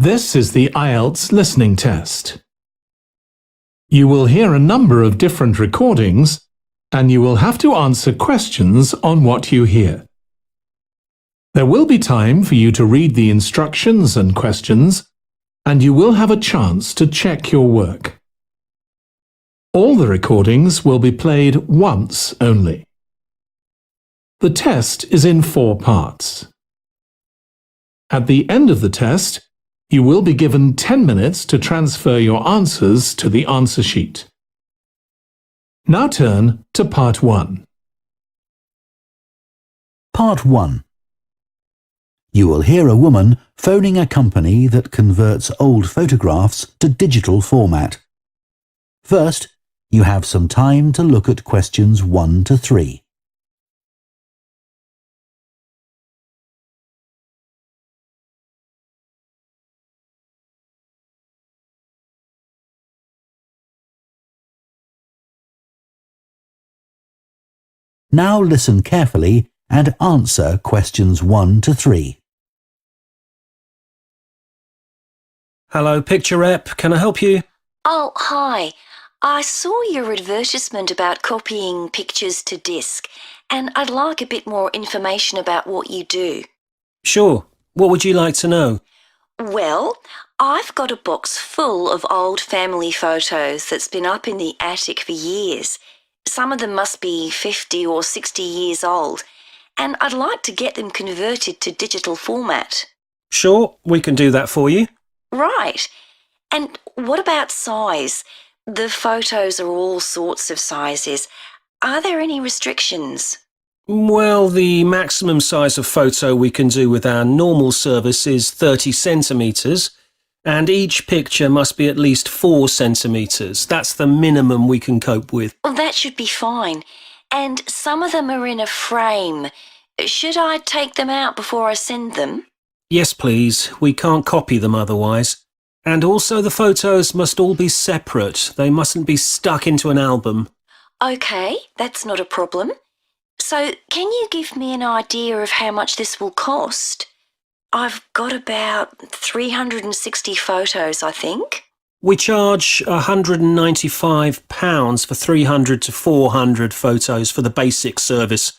This is the IELTS listening test. You will hear a number of different recordings, and you will have to answer questions on what you hear. There will be time for you to read the instructions and questions, and you will have a chance to check your work. All the recordings will be played once only. The test is in 4 parts. At the end of the test, you will be given 10 minutes to transfer your answers to the answer sheet. Now turn to Part 1. Part 1. You will hear a woman phoning a company that converts old photographs to digital format. First, you have some time to look at questions 1 to 3. Now listen carefully and answer questions 1 to 3. Hello, Picture Rep. Can I help you? Oh, hi. I saw your advertisement about copying pictures to disk, and I'd like a bit more information about what you do. Sure. What would you like to know? Well, I've got a box full of old family photos that's been up in the attic for years. Some of them must be 50 or 60 years old, and I'd like to get them converted to digital format. Sure, we can do that for you. Right. And what about size? The photos are all sorts of sizes. Are there any restrictions? Well, the maximum size of photo we can do with our normal service is 30 centimetres, and each picture must be at least 4 centimetres. That's the minimum we can cope with. Well, that should be fine. And some of them are in a frame. Should I take them out before I send them? Yes, please. We can't copy them otherwise. And also the photos must all be separate. They mustn't be stuck into an album. OK, that's not a problem. So, can you give me an idea of how much this will cost? I've got about 360 photos, I think. We charge £195 for 300 to 400 photos for the basic service.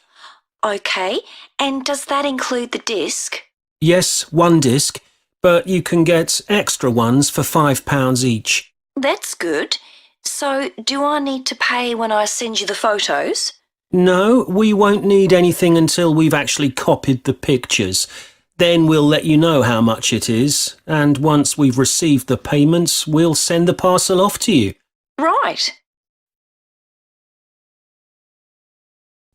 OK, and does that include the disc? Yes, 1 disc, but you can get extra ones for £5 each. That's good. So, do I need to pay when I send you the photos? No, we won't need anything until we've actually copied the pictures. Then we'll let you know how much it is, and once we've received the payments, we'll send the parcel off to you. Right.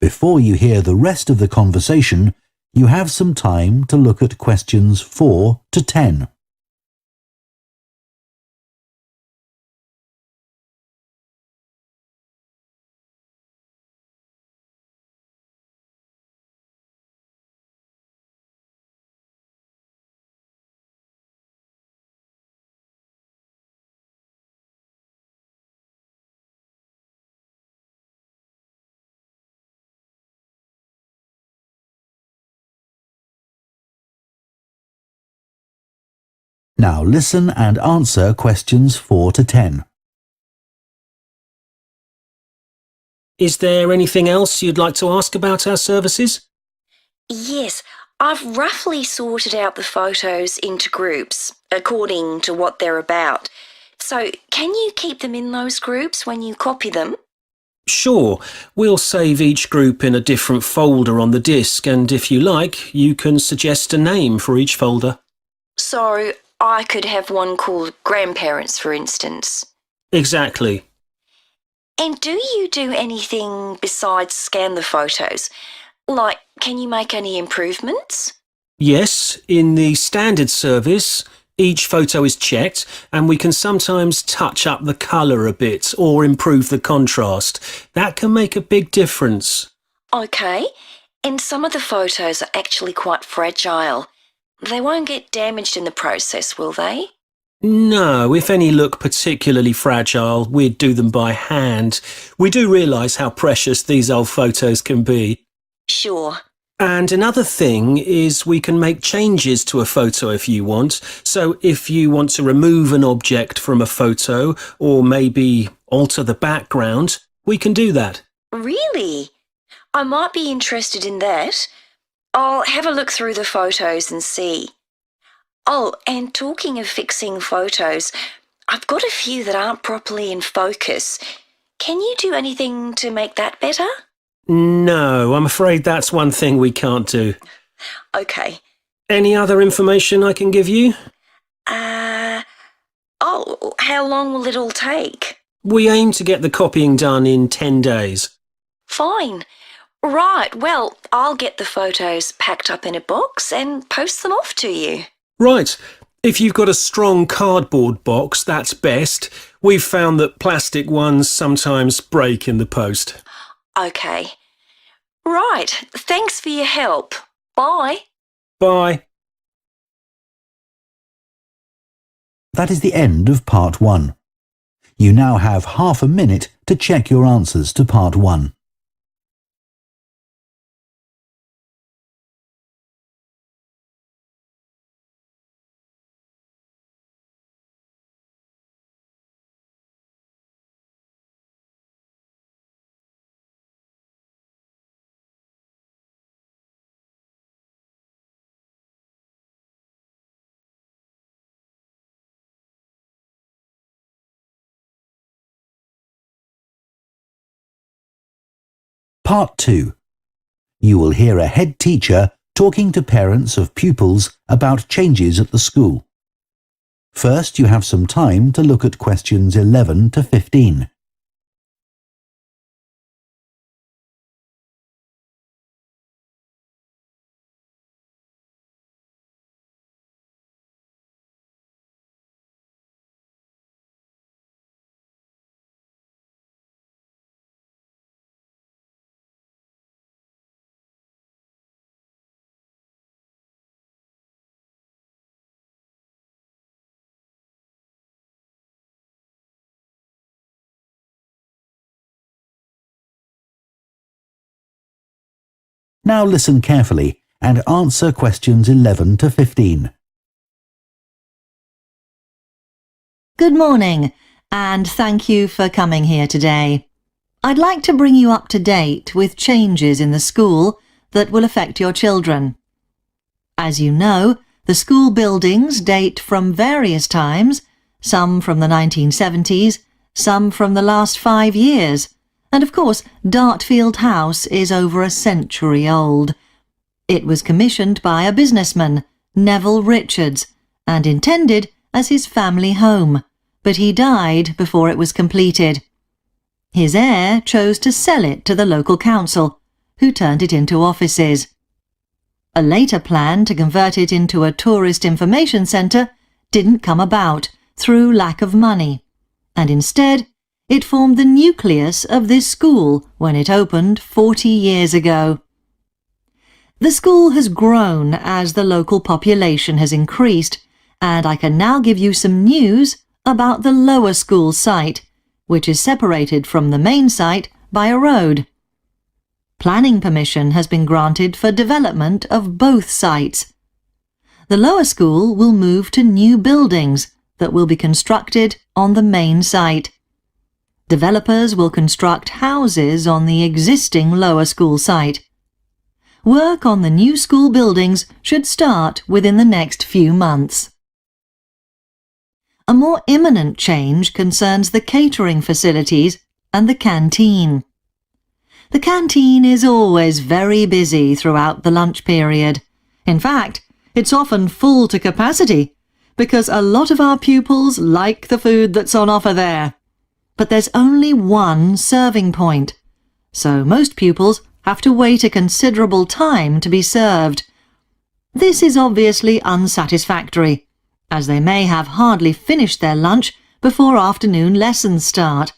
Before you hear the rest of the conversation, you have some time to look at questions 4 to 10. Now listen and answer questions 4 to 10. Is there anything else you'd like to ask about our services? Yes, I've roughly sorted out the photos into groups, according to what they're about. So, can you keep them in those groups when you copy them? Sure, we'll save each group in a different folder on the disk, and if you like, you can suggest a name for each folder. So, I could have one called Grandparents, for instance. Exactly. And do you do anything besides scan the photos? Like, can you make any improvements? Yes, in the standard service, each photo is checked, and we can sometimes touch up the colour a bit or improve the contrast. That can make a big difference. OK. And some of the photos are actually quite fragile. They won't get damaged in the process, will they? No, if any look particularly fragile, we'd do them by hand. We do realise how precious these old photos can be. Sure. And another thing is we can make changes to a photo if you want. So if you want to remove an object from a photo or maybe alter the background, we can do that. Really? I might be interested in that. I'll have a look through the photos and see. Oh, and talking of fixing photos, I've got a few that aren't properly in focus. Can you do anything to make that better? No, I'm afraid that's one thing we can't do. Okay. Any other information I can give you? How long will it all take? We aim to get the copying done in 10 days. Fine. Right, well, I'll get the photos packed up in a box and post them off to you. Right. If you've got a strong cardboard box, that's best. We've found that plastic ones sometimes break in the post. Okay. Right, thanks for your help. Bye. Bye. That is the end of part 1. You now have half a minute to check your answers to part 1. Part 2. You will hear a head teacher talking to parents of pupils about changes at the school. First, you have some time to look at questions 11 to 15. Now listen carefully and answer questions 11 to 15. Good morning, and thank you for coming here today. I'd like to bring you up to date with changes in the school that will affect your children. As you know, the school buildings date from various times, some from the 1970s, some from the last 5 years, and of course Dartfield House is over a century old. It was commissioned by a businessman, Neville Richards, and intended as his family home, but he died before it was completed. His heir chose to sell it to the local council, who turned it into offices. A later plan to convert it into a tourist information centre didn't come about through lack of money, and instead it formed the nucleus of this school when it opened 40 years ago. The school has grown as the local population has increased, and I can now give you some news about the lower school site, which is separated from the main site by a road. Planning permission has been granted for development of both sites. The lower school will move to new buildings that will be constructed on the main site. Developers will construct houses on the existing lower school site. Work on the new school buildings should start within the next few months. A more imminent change concerns the catering facilities and the canteen. The canteen is always very busy throughout the lunch period. In fact, it's often full to capacity because a lot of our pupils like the food that's on offer there. But there's only one serving point, so most pupils have to wait a considerable time to be served. This is obviously unsatisfactory, as they may have hardly finished their lunch before afternoon lessons start.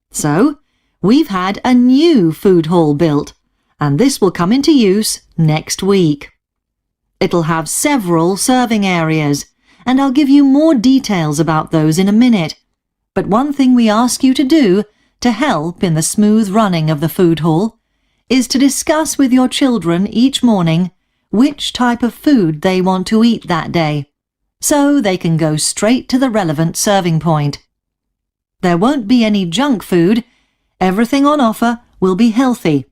So, we've had a new food hall built, and this will come into use next week. It'll have several serving areas, and I'll give you more details about those in a minute. But one thing we ask you to do to help in the smooth running of the food hall is to discuss with your children each morning which type of food they want to eat that day, so they can go straight to the relevant serving point. There won't be any junk food, everything on offer will be healthy,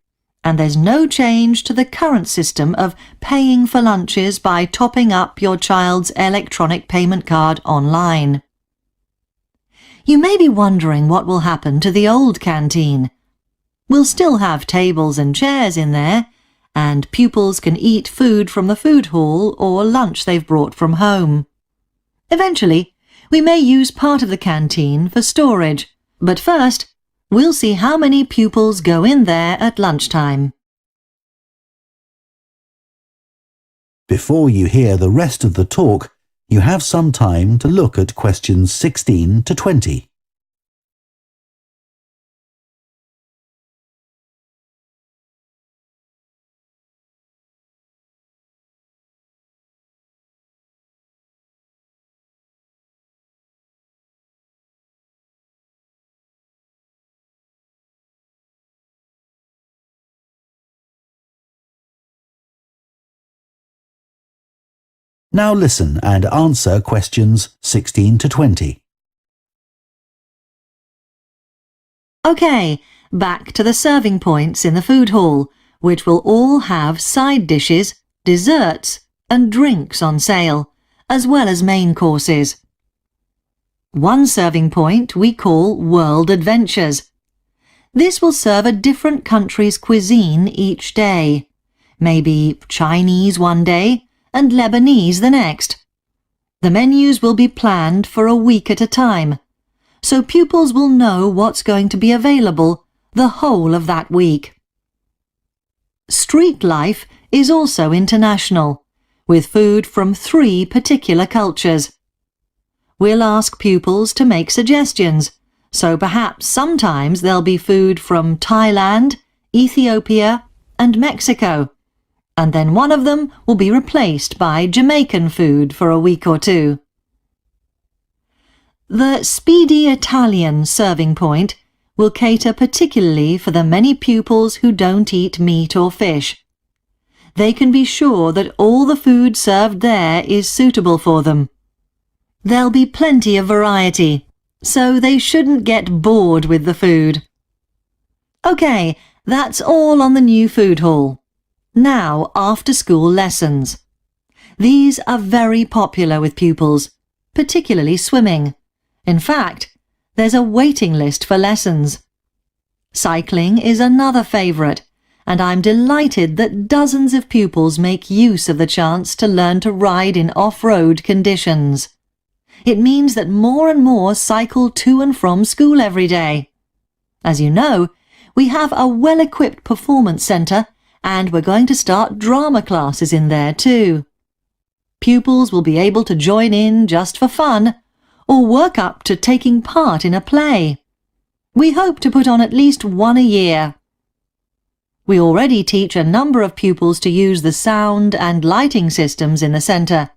and there's no change to the current system of paying for lunches by topping up your child's electronic payment card online. You may be wondering what will happen to the old canteen. We'll still have tables and chairs in there, and pupils can eat food from the food hall or lunch they've brought from home. Eventually, we may use part of the canteen for storage, but first, we'll see how many pupils go in there at lunchtime. Before you hear the rest of the talk, you have some time to look at questions 16 to 20. Now listen and answer questions 16 to 20. OK, back to the serving points in the food hall, which will all have side dishes, desserts and drinks on sale, as well as main courses. One serving point we call World Adventures. This will serve a different country's cuisine each day. Maybe Chinese one day and Lebanese the next. The menus will be planned for a week at a time, so pupils will know what's going to be available the whole of that week. Street life is also international, with food from 3 particular cultures. We'll ask pupils to make suggestions, so perhaps sometimes there'll be food from Thailand, Ethiopia and Mexico, and then one of them will be replaced by Jamaican food for a week or 2. The Speedy Italian serving point will cater particularly for the many pupils who don't eat meat or fish. They can be sure that all the food served there is suitable for them. There'll be plenty of variety, so they shouldn't get bored with the food. OK, that's all on the new food hall. Now, after-school lessons. These are very popular with pupils, particularly swimming. In fact, there's a waiting list for lessons. Cycling is another favourite, and I'm delighted that dozens of pupils make use of the chance to learn to ride in off-road conditions. It means that more and more cycle to and from school every day. As you know, we have a well-equipped performance centre, and we're going to start drama classes in there too. Pupils will be able to join in just for fun, or work up to taking part in a play. We hope to put on at least one a year. We already teach a number of pupils to use the sound and lighting systems in the centre,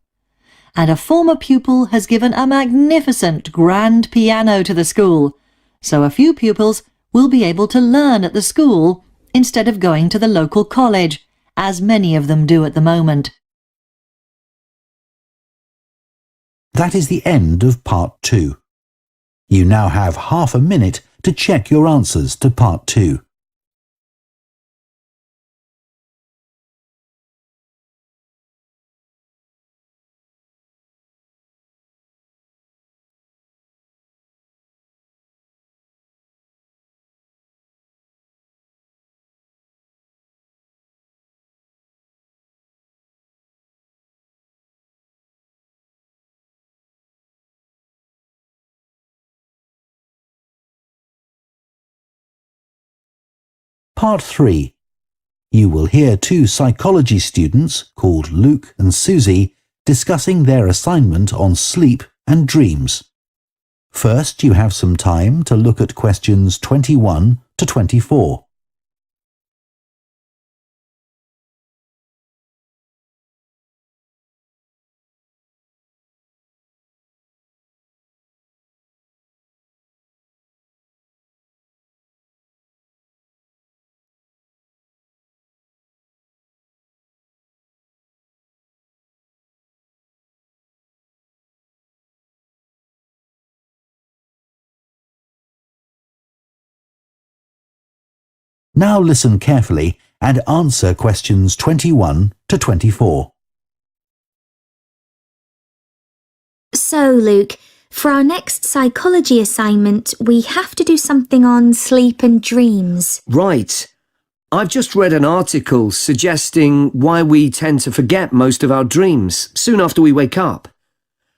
and a former pupil has given a magnificent grand piano to the school, so a few pupils will be able to learn at the school instead of going to the local college, as many of them do at the moment. That is the end of Part 2. You now have half a minute to check your answers to Part 2. Part 3. You will hear 2 psychology students called Luke and Susie discussing their assignment on sleep and dreams. First, you have some time to look at questions 21 to 24. Now listen carefully and answer questions 21 to 24. So, Luke, for our next psychology assignment, we have to do something on sleep and dreams. Right. I've just read an article suggesting why we tend to forget most of our dreams soon after we wake up.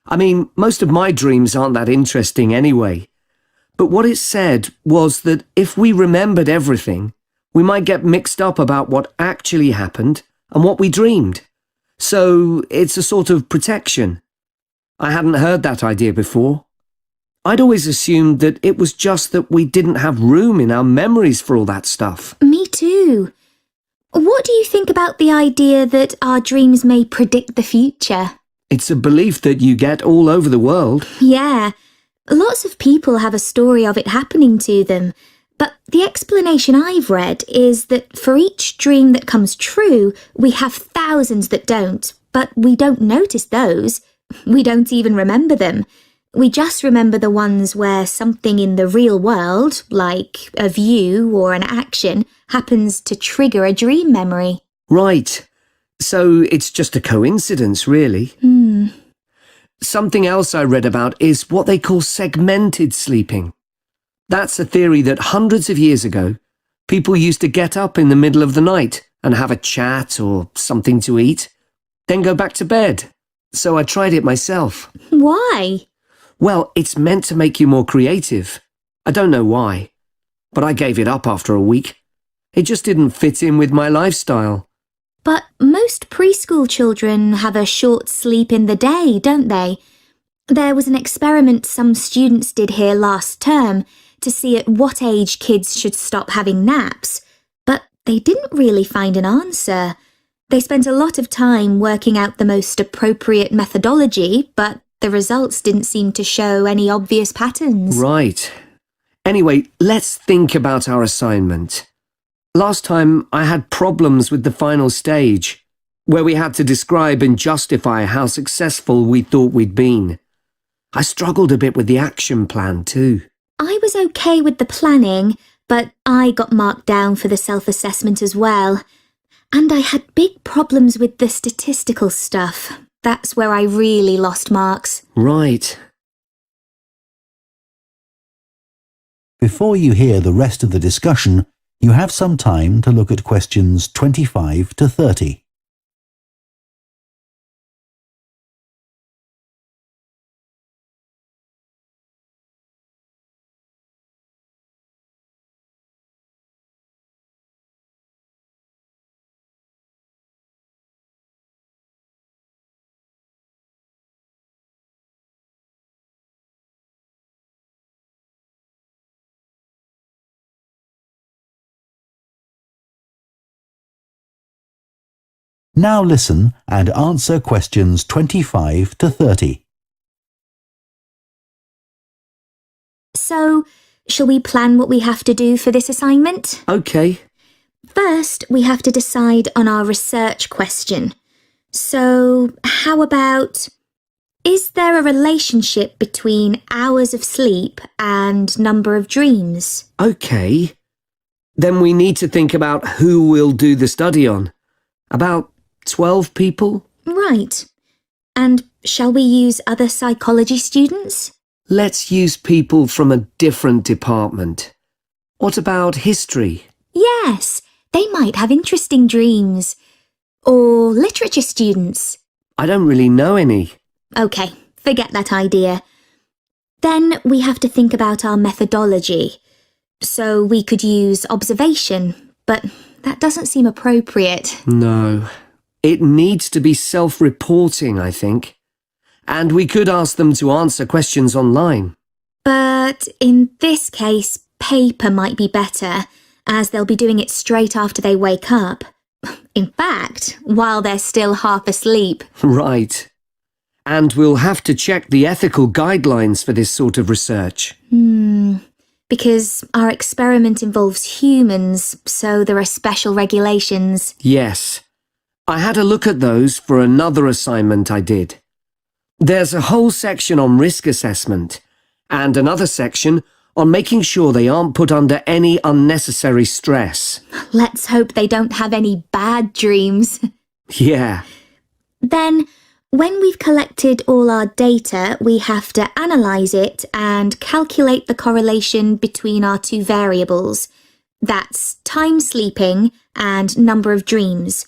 I mean, most of my dreams aren't that interesting anyway. But what it said was that if we remembered everything, we might get mixed up about what actually happened and what we dreamed. So it's a sort of protection. I hadn't heard that idea before. I'd always assumed that it was just that we didn't have room in our memories for all that stuff. Me too. What do you think about the idea that our dreams may predict the future? It's a belief that you get all over the world. Yeah, lots of people have a story of it happening to them. But the explanation I've read is that for each dream that comes true, we have thousands that don't, but we don't notice those. We don't even remember them. We just remember the ones where something in the real world, like a view or an action, happens to trigger a dream memory. Right. So it's just a coincidence, really. Something else I read about is what they call segmented sleeping. That's a theory that hundreds of years ago, people used to get up in the middle of the night and have a chat or something to eat, then go back to bed. So I tried it myself. Why? Well, it's meant to make you more creative. I don't know why, but I gave it up after a week. It just didn't fit in with my lifestyle. But most preschool children have a short sleep in the day, don't they? There was an experiment some students did here last term to see at what age kids should stop having naps, but they didn't really find an answer. They spent a lot of time working out the most appropriate methodology, but the results didn't seem to show any obvious patterns. Right. Anyway, let's think about our assignment. Last time I had problems with the final stage, where we had to describe and justify how successful we thought we'd been. I struggled a bit with the action plan too. I was okay with the planning, but I got marked down for the self-assessment as well. And I had big problems with the statistical stuff. That's where I really lost marks. Right. Before you hear the rest of the discussion, you have some time to look at questions 25 to 30. Now listen and answer questions 25 to 30. So, shall we plan what we have to do for this assignment? Okay. First, we have to decide on our research question. So, how about, is there a relationship between hours of sleep and number of dreams? Okay. Then we need to think about who we'll do the study on. About 12 people? Right. And shall we use other psychology students? Let's use people from a different department. What about history? Yes, they might have interesting dreams. Or literature students. I don't really know any. OK, forget that idea. Then we have to think about our methodology. So we could use observation, but that doesn't seem appropriate. No. It needs to be self-reporting, I think. And we could ask them to answer questions online. But in this case, paper might be better, as they'll be doing it straight after they wake up. In fact, while they're still half asleep. Right. And we'll have to check the ethical guidelines for this sort of research. Because our experiment involves humans, so there are special regulations. Yes. I had a look at those for another assignment I did. There's a whole section on risk assessment and another section on making sure they aren't put under any unnecessary stress. Let's hope they don't have any bad dreams. Yeah. Then, when we've collected all our data, we have to analyse it and calculate the correlation between our two variables. That's time sleeping and number of dreams.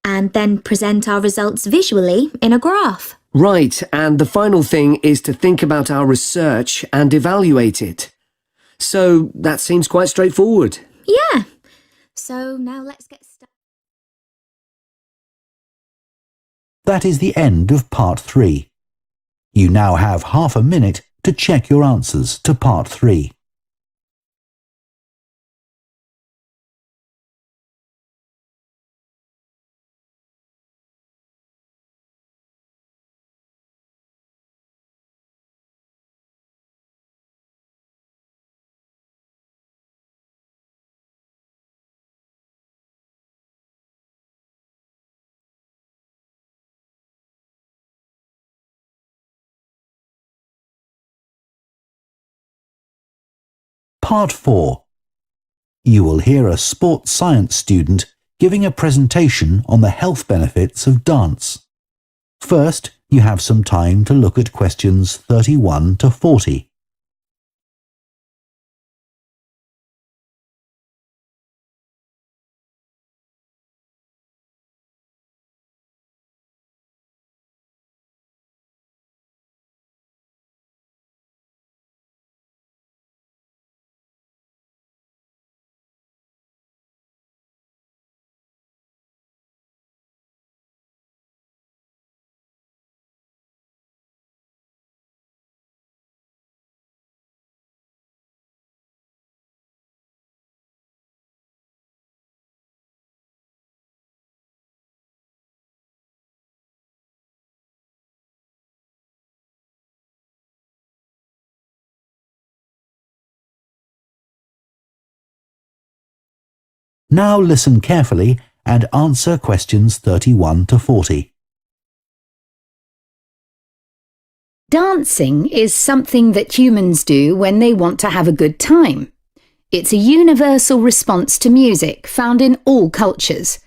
And then present our results visually in a graph. Right, and the final thing is to think about our research and evaluate it. So that seems quite straightforward. Yeah. So now let's get started. That is the end of part 3. You now have half a minute to check your answers to part 3. Part 4. You will hear a sports science student giving a presentation on the health benefits of dance. First, you have some time to look at questions 31 to 40. Now listen carefully and answer questions 31 to 40. Dancing is something that humans do when they want to have a good time. It's a universal response to music found in all cultures.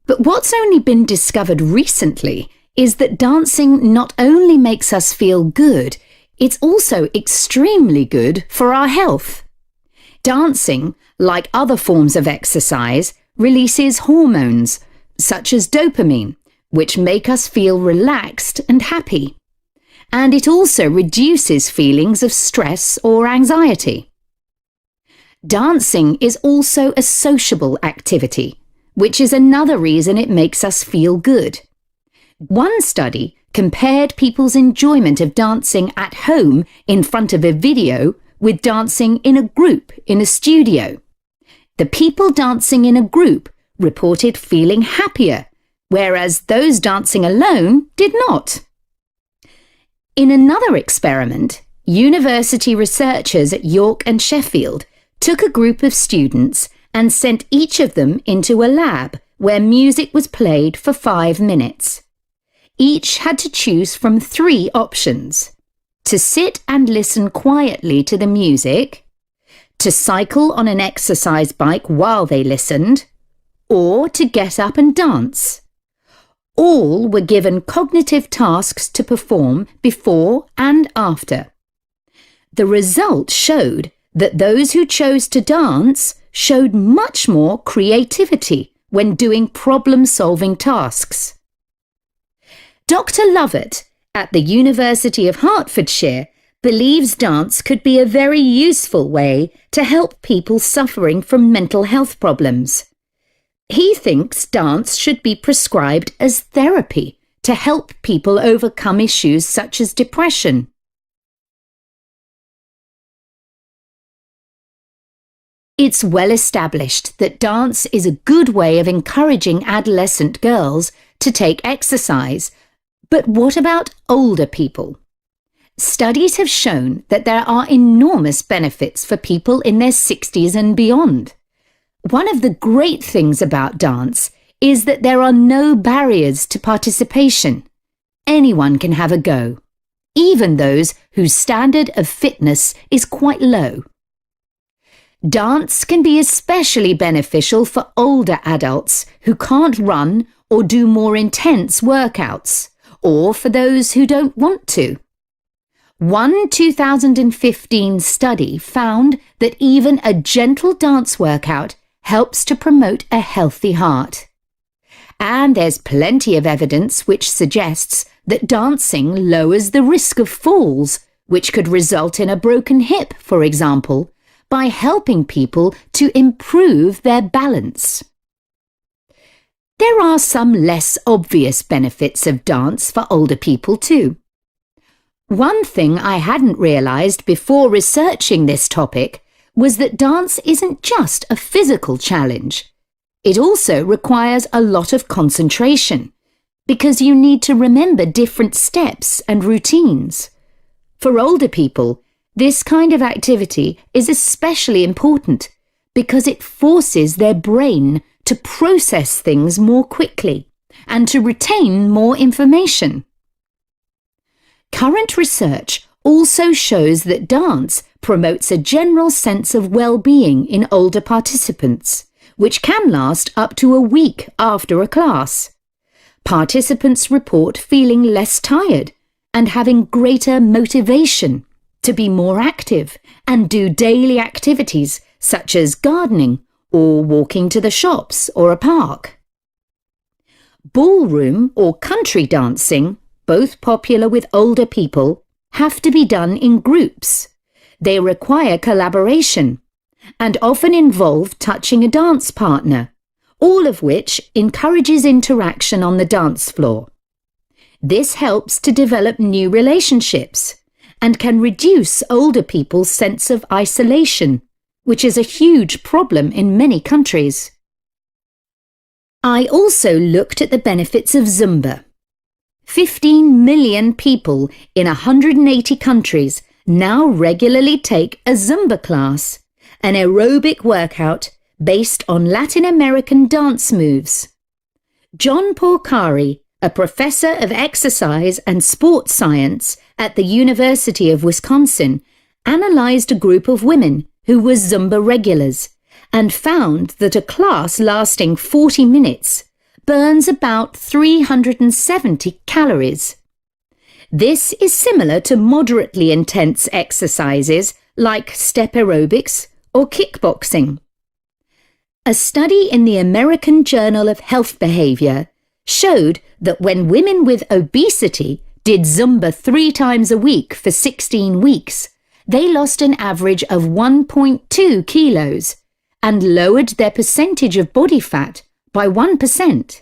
But what's only been discovered recently is that dancing not only makes us feel good, it's also extremely good for our health. Dancing, like other forms of exercise, releases hormones, such as dopamine, which make us feel relaxed and happy. And it also reduces feelings of stress or anxiety. Dancing is also a sociable activity, which is another reason it makes us feel good. One study compared people's enjoyment of dancing at home in front of a video with dancing in a group in a studio. The people dancing in a group reported feeling happier, whereas those dancing alone did not. In another experiment, university researchers at York and Sheffield took a group of students and sent each of them into a lab where music was played for 5 minutes. Each had to choose from 3 options: to sit and listen quietly to the music, to cycle on an exercise bike while they listened, or to get up and dance. All were given cognitive tasks to perform before and after. The result showed that those who chose to dance showed much more creativity when doing problem-solving tasks. Dr. Lovett at the University of Hertfordshire believes dance could be a very useful way to help people suffering from mental health problems. He thinks dance should be prescribed as therapy to help people overcome issues such as depression. It's well established that dance is a good way of encouraging adolescent girls to take exercise. But what about older people? Studies have shown that there are enormous benefits for people in their 60s and beyond. One of the great things about dance is that there are no barriers to participation. Anyone can have a go, even those whose standard of fitness is quite low. Dance can be especially beneficial for older adults who can't run or do more intense workouts, or for those who don't want to. One 2015 study found that even a gentle dance workout helps to promote a healthy heart. And there's plenty of evidence which suggests that dancing lowers the risk of falls, which could result in a broken hip, for example, by helping people to improve their balance. There are some less obvious benefits of dance for older people too. One thing I hadn't realised before researching this topic was that dance isn't just a physical challenge. It also requires a lot of concentration, because you need to remember different steps and routines. For older people, this kind of activity is especially important because it forces their brain to process things more quickly and to retain more information. Current research also shows that dance promotes a general sense of well-being in older participants, which can last up to a week after a class. Participants report feeling less tired and having greater motivation to be more active and do daily activities such as gardening or walking to the shops or a park. Ballroom or country dancing, both popular with older people, have to be done in groups. They require collaboration and often involve touching a dance partner, all of which encourages interaction on the dance floor. This helps to develop new relationships and can reduce older people's sense of isolation, which is a huge problem in many countries. I also looked at the benefits of Zumba. 15 million people in 180 countries now regularly take a Zumba class, an aerobic workout based on Latin American dance moves. John Porcari, a professor of exercise and sports science at the University of Wisconsin, analysed a group of women who were Zumba regulars and found that a class lasting 40 minutes burns about 370 calories. This is similar to moderately intense exercises like step aerobics or kickboxing. A study in the American Journal of Health Behaviour showed that when women with obesity did Zumba 3 times a week for 16 weeks, they lost an average of 1.2 kilos and lowered their percentage of body fat by 1%.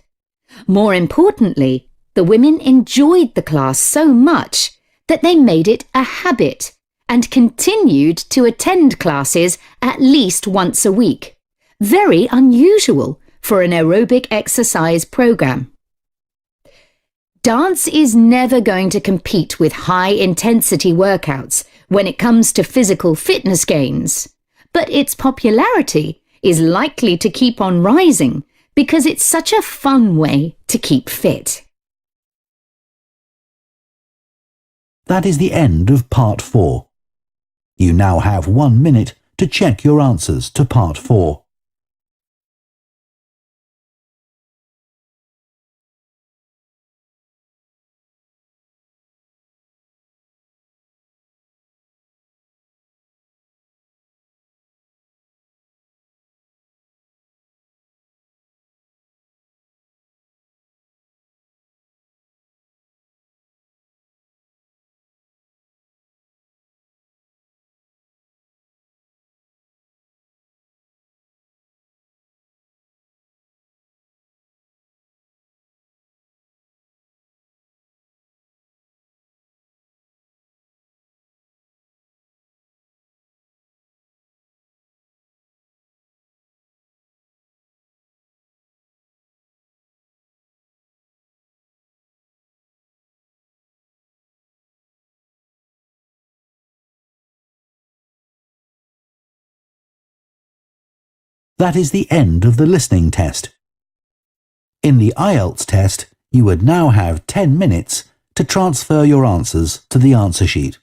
More importantly, the women enjoyed the class so much that they made it a habit and continued to attend classes at least once a week. Very unusual for an aerobic exercise program. Dance is never going to compete with high-intensity workouts when it comes to physical fitness gains, but its popularity is likely to keep on rising because it's such a fun way to keep fit. That is the end of Part 4. You now have 1 minute to check your answers to Part 4. That is the end of the listening test. In the IELTS test, you would now have 10 minutes to transfer your answers to the answer sheet.